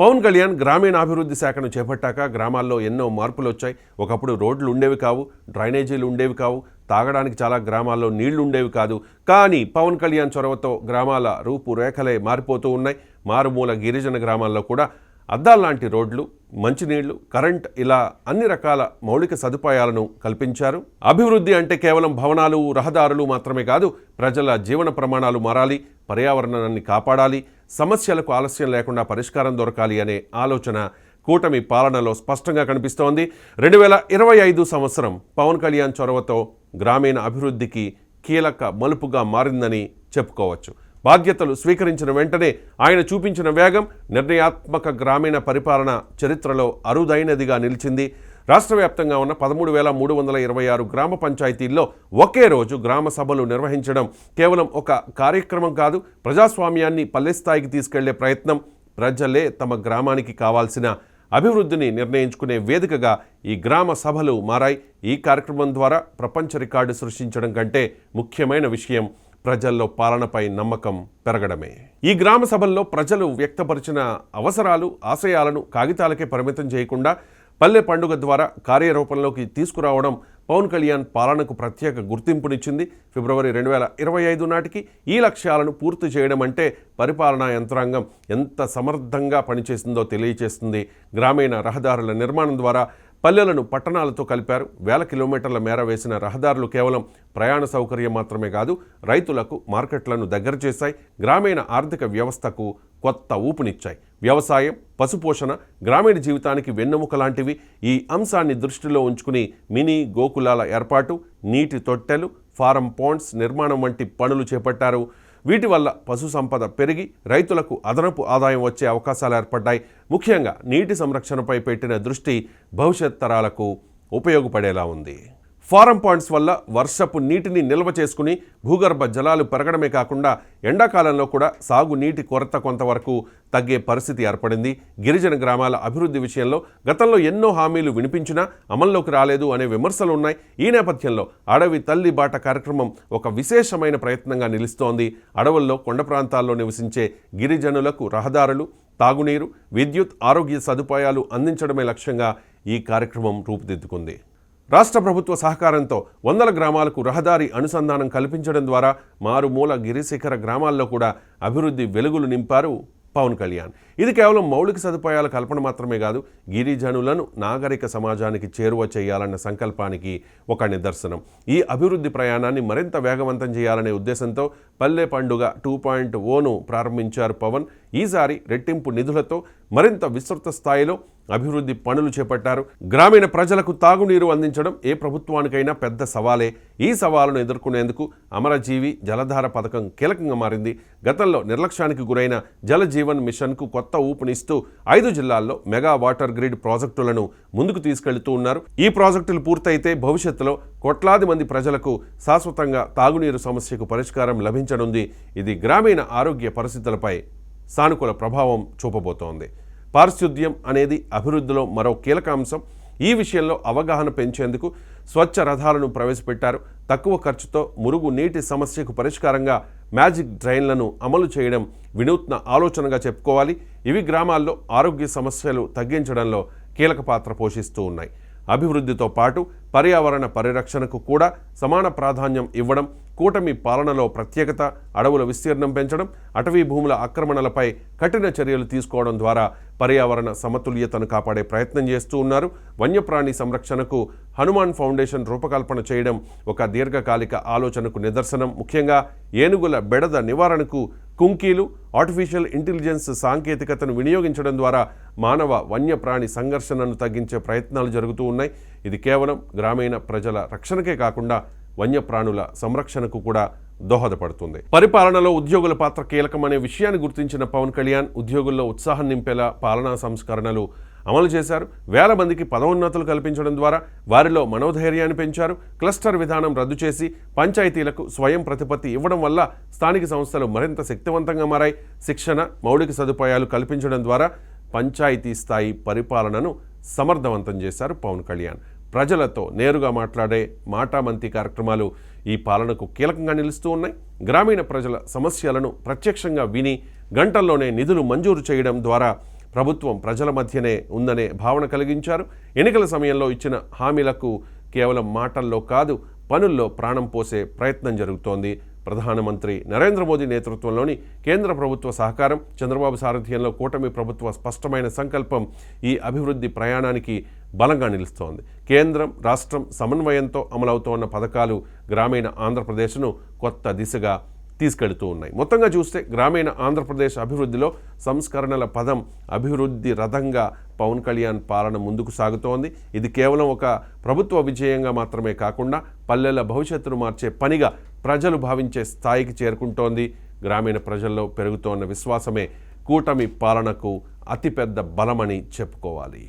పవన్ కళ్యాణ్ గ్రామీణాభివృద్ధి శాఖను చేపట్టాక గ్రామాల్లో ఎన్నో మార్పులు వచ్చాయి. ఒకప్పుడు రోడ్లు ఉండేవి కావు, డ్రైనేజీలు ఉండేవి కావు, తాగడానికి చాలా గ్రామాల్లో నీళ్లు ఉండేవి కాదు. కానీ పవన్ కళ్యాణ్ చొరవతో గ్రామాల రూపురేఖలే మారిపోతూ ఉన్నాయి. మారుమూల గిరిజన గ్రామాల్లో కూడా అద్దాల్లాంటి రోడ్లు, మంచినీళ్లు, కరెంట్ ఇలా అన్ని రకాల మౌలిక సదుపాయాలను కల్పించారు. అభివృద్ధి అంటే కేవలం భవనాలు, రహదారులు మాత్రమే కాదు, ప్రజల జీవన ప్రమాణాలు మారాలి, పర్యావరణాన్ని కాపాడాలి, సమస్యలకు ఆలస్యం లేకుండా పరిష్కారం దొరకాలి అనే ఆలోచన కూటమి పాలనలో స్పష్టంగా కనిపిస్తోంది. 2025 సంవత్సరం పవన్ కళ్యాణ్ చొరవతో గ్రామీణ అభివృద్ధికి కీలక మలుపుగా మారిందని చెప్పుకోవచ్చు. బాధ్యతలు స్వీకరించిన వెంటనే ఆయన చూపించిన వేగం నిర్ణయాత్మక గ్రామీణ పరిపాలన చరిత్రలో అరుదైనదిగా నిలిచింది. రాష్ట్ర వ్యాప్తంగా ఉన్న 13,326 గ్రామ పంచాయతీల్లో ఒకే రోజు గ్రామ సభలు నిర్వహించడం కేవలం ఒక కార్యక్రమం కాదు, ప్రజాస్వామ్యాన్ని పల్లెస్థాయికి తీసుకెళ్లే ప్రయత్నం. ప్రజలే తమ గ్రామానికి కావాల్సిన అభివృద్ధిని నిర్ణయించుకునే వేదికగా ఈ గ్రామ సభలు మారాయి. ఈ కార్యక్రమం ద్వారా ప్రపంచ రికార్డు సృష్టించడం కంటే ముఖ్యమైన విషయం ప్రజల్లో పాలనపై నమ్మకం పెరగడమే. ఈ గ్రామ సభల్లో ప్రజలు వ్యక్తపరిచిన అవసరాలు, ఆశయాలను కాగితాలకే పరిమితం చేయకుండా పల్లె పండుగ ద్వారా కార్యరూపంలోకి తీసుకురావడం పవన్ కళ్యాణ్ పాలనకు ప్రత్యేక గుర్తింపునిచ్చింది. ఫిబ్రవరి 2025 నాటికి ఈ లక్ష్యాలను పూర్తి చేయడం అంటే పరిపాలనా యంత్రాంగం ఎంత సమర్థంగా పనిచేసిందో తెలియజేస్తుంది. గ్రామీణ రహదారుల నిర్మాణం ద్వారా పల్లెలను పట్టణాలతో కలిపారు. 1000 కిలోమీటర్ల మేర వేసిన రహదారులు కేవలం ప్రయాణ సౌకర్యం మాత్రమే కాదు, రైతులకు మార్కెట్లను దగ్గర చేశాయి, గ్రామీణ ఆర్థిక వ్యవస్థకు కొత్త ఊపునిచ్చాయి. వ్యవసాయం, పశుపోషణ, గ్రామీణ జీవితానికి వెన్నెముక లాంటివి. ఈ అంశాన్ని దృష్టిలో ఉంచుకుని మినీ గోకులాల ఏర్పాటు, నీటి తొట్టెలు, ఫారం పాండ్స్ నిర్మాణం వంటి పనులు చేపట్టారు. వీటి వల్ల పశు సంపద పెరిగి రైతులకు అదనపు ఆదాయం వచ్చే అవకాశాలు ఏర్పడ్డాయి. ముఖ్యంగా నీటి సంరక్షణపై పెట్టిన దృష్టి భవిష్యత్ తరాలకు ఉపయోగపడేలా ఉంది. ఫారం పాయింట్స్ వల్ల వర్షపు నీటిని నిల్వ చేసుకుని భూగర్భ జలాలు పెరగడమే కాకుండా ఎండాకాలంలో కూడా సాగు నీటి కొరత కొంతవరకు తగ్గే పరిస్థితి ఏర్పడింది. గిరిజన గ్రామాల అభివృద్ధి విషయంలో గతంలో ఎన్నో హామీలు వినిపించినా అమల్లోకి రాలేదు అనే విమర్శలు ఉన్నాయి. ఈ నేపథ్యంలో అడవి తల్లి బాట కార్యక్రమం ఒక విశేషమైన ప్రయత్నంగా నిలుస్తోంది. అడవుల్లో, కొండ ప్రాంతాల్లో నివసించే గిరిజనులకు రహదారులు, తాగునీరు, విద్యుత్, ఆరోగ్య సదుపాయాలు అందించడమే లక్ష్యంగా ఈ కార్యక్రమం రూపుదిద్దుకుంది. రాష్ట్ర ప్రభుత్వ సహకారంతో 100 గ్రామాలకు రహదారి అనుసంధానం కల్పించడం ద్వారా మారుమూల గిరిశిఖర గ్రామాల్లో కూడా అభివృద్ధి వెలుగులు నింపారు పవన్ కళ్యాణ్. ఇది కేవలం మౌలిక సదుపాయాల కల్పన మాత్రమే కాదు, గిరిజనులను నాగరిక సమాజానికి చేరువ చేయాలన్న సంకల్పానికి ఒక నిదర్శనం. ఈ అభివృద్ధి ప్రయాణాన్ని మరింత వేగవంతం చేయాలనే ఉద్దేశంతో పల్లె పండుగ 2.0ను ప్రారంభించారు పవన్. ఈసారి రెట్టింపు నిధులతో మరింత విస్తృత స్థాయిలో అభివృద్ధి పనులు చేపట్టారు. గ్రామీణ ప్రజలకు తాగునీరు అందించడం ఏ ప్రభుత్వానికైనా పెద్ద సవాలే. ఈ సవాలును ఎదుర్కొనేందుకు అమరజీవి జలధార పథకం కీలకంగా మారింది. గతంలో నిర్లక్ష్యానికి గురైన జల జీవన్ మిషన్కు కొత్త ఊపునిస్తూ 5 జిల్లాల్లో మెగా వాటర్ గ్రిడ్ ప్రాజెక్టులను ముందుకు తీసుకెళ్తూ ఉన్నారు. ఈ ప్రాజెక్టులు పూర్తయితే భవిష్యత్తులో కోట్లాది మంది ప్రజలకు శాశ్వతంగా తాగునీరు సమస్యకు పరిష్కారం లభించనుంది. ఇది గ్రామీణ ఆరోగ్య పరిస్థితులపై సానుకూల ప్రభావం చూపబోతోంది. పారిశుద్ధ్యం అనేది అభివృద్ధిలో మరో కీలక అంశం. ఈ విషయంలో అవగాహన పెంచేందుకు స్వచ్ఛ రథాలను ప్రవేశపెట్టారు. తక్కువ ఖర్చుతో మురుగు నీటి సమస్యకు పరిష్కారంగా మ్యాజిక్ డ్రైన్లను అమలు చేయడం వినూత్న ఆలోచనగా చెప్పుకోవాలి. ఇవి గ్రామాల్లో ఆరోగ్య సమస్యలు తగ్గించడంలో కీలక పాత్ర పోషిస్తూ ఉన్నాయి. అభివృద్ధితో పాటు పర్యావరణ పరిరక్షణకు కూడా సమాన ప్రాధాన్యం ఇవ్వడం కూటమి పాలనలో ప్రత్యేకత. అడవుల విస్తీర్ణం పెంచడం, అటవీ భూముల ఆక్రమణలపై కఠిన చర్యలు తీసుకోవడం ద్వారా పర్యావరణ సమతుల్యతను కాపాడే ప్రయత్నం చేస్తూ ఉన్నారు. వన్యప్రాణి సంరక్షణకు హనుమాన్ ఫౌండేషన్ రూపకల్పన చేయడం ఒక దీర్ఘకాలిక ఆలోచనకు నిదర్శనం. ముఖ్యంగా ఏనుగుల బెడద నివారణకు కుంకీలు, ఆర్టిఫిషియల్ ఇంటెలిజెన్స్ సాంకేతికతను వినియోగించడం ద్వారా మానవ వన్యప్రాణి సంఘర్షణను తగ్గించే ప్రయత్నాలు జరుగుతూ ఉన్నాయి. ఇది కేవలం గ్రామీణ ప్రజల రక్షణకే కాకుండా వన్యప్రాణుల సంరక్షణకు కూడా దోహదపడుతుంది. పరిపాలనలో ఉద్యోగుల పాత్ర కీలకమనే విషయాన్ని గుర్తించిన పవన్ కళ్యాణ్ ఉద్యోగుల్లో ఉత్సాహం నింపేలా పాలనా సంస్కరణలు అమలు చేశారు. 1000 మందికి పదోన్నతులు కల్పించడం ద్వారా వారిలో మనోధైర్యాన్ని పెంచారు. క్లస్టర్ విధానం రద్దు చేసి పంచాయతీలకు స్వయం ప్రతిపత్తి ఇవ్వడం వల్ల స్థానిక సంస్థలు మరింత శక్తివంతంగా మారాయి. శిక్షణ, మౌలిక సదుపాయాలు కల్పించడం ద్వారా పంచాయతీ స్థాయి పరిపాలనను సమర్థవంతం చేశారు పవన్ కళ్యాణ్. ప్రజలతో నేరుగా మాట్లాడే మాటామంతి కార్యక్రమాలు ఈ పాలనకు కీలకంగా నిలుస్తూ ఉన్నాయి. గ్రామీణ ప్రజల సమస్యలను ప్రత్యక్షంగా విని గంటల్లోనే నిధులు మంజూరు చేయడం ద్వారా ప్రభుత్వం ప్రజల మధ్యనే ఉందనే భావన కలిగించారు. ఎన్నికల సమయంలో ఇచ్చిన హామీలకు కేవలం మాటల్లో కాదు పనుల్లో ప్రాణం పోసే ప్రయత్నం జరుగుతోంది. ప్రధానమంత్రి నరేంద్ర మోదీ నేతృత్వంలోని కేంద్ర ప్రభుత్వ సహకారం, చంద్రబాబు సారథ్యంలో కూటమి ప్రభుత్వ స్పష్టమైన సంకల్పం ఈ అభివృద్ధి ప్రయాణానికి బలంగా నిలుస్తోంది. కేంద్రం, రాష్ట్రం సమన్వయంతో అమలవుతోన్న పథకాలు గ్రామీణ ఆంధ్రప్రదేశ్ను కొత్త దిశగా తీసుకెళ్తూ ఉన్నాయి. మొత్తంగా చూస్తే గ్రామీణ ఆంధ్రప్రదేశ్ అభివృద్ధిలో సంస్కరణల పదం అభివృద్ధి రథంగా పవన్ కళ్యాణ్ పాలన ముందుకు సాగుతోంది. ఇది కేవలం ఒక ప్రభుత్వ విజయంగా మాత్రమే కాకుండా పల్లెల భవిష్యత్తును మార్చే పనిగా ప్రజలు భావించే స్థాయికి చేరుకుంటోంది. గ్రామీణ ప్రజల్లో పెరుగుతోన్న విశ్వాసమే కూటమి పాలనకు అతిపెద్ద బలమని చెప్పుకోవాలి.